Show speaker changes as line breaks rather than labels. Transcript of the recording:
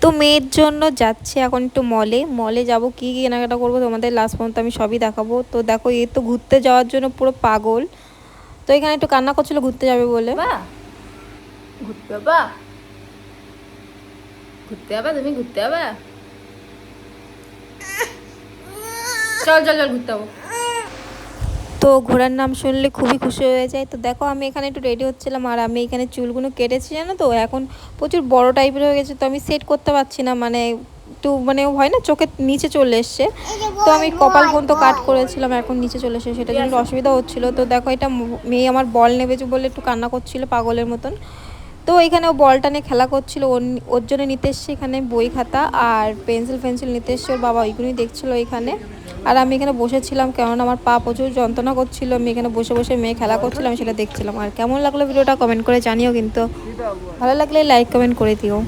তো মেয়ের জন্য যাচ্ছে এখন একটু মলে যাব, কি কেনাকাটা করবো তোমাদের লাস্ট পর্যন্ত আমি সবই দেখাবো। তো দেখো এই তো ঘুরতে যাওয়ার জন্য পুরো পাগল। তো এখানে একটু কান্না করছিল ঘুরতে যাবে বলে। ঘুরতে যাবা, ঘুরতে যাবা, তুমি ঘুরতে যাবা, চল চল চল ঘুরতে যাবো। তো ঘোরার নাম শুনলে খুবই খুশি হয়ে যায়। তো দেখো আমি এখানে একটু রেডি হচ্ছিলাম, আর আমি এখানে চুলগুলো কেটেছি জানো তো, এখন প্রচুর বড় টাইপের হয়ে গেছে, তো আমি সেট করতে পারছি না, মানে একটু মানে হয় না চোখের নিচে চলে এসছে। তো আমি কপাল পর্যন্ত কাট করেছিলাম, এখন নিচে চলে এসেছে, সেটার জন্য একটু অসুবিধা হচ্ছিল। তো দেখো এটা মেয়ে আমার বল নেবে বলে একটু কান্না করছিল পাগলের মতন। তো এখানে ও বলটা নিয়ে খেলা করছিল, ওর জন্য নিতে এসছে এখানে বই খাতা আর পেন্সিল নিতে এসছে, ওর বাবা ওইগুলোই দেখছিল এখানে। আর আমি এখানে বসেছিলাম, কেননা আমার পা প্রচুর যন্ত্রণা করছিল, আমি এখানে বসে বসে মেয়ে খেলা করছিলাম, সেটা দেখছিলাম। আর কেমন লাগলো ভিডিওটা কমেন্ট করে জানিও, কিন্তু ভালো লাগলে লাইক কমেন্ট করে দিও।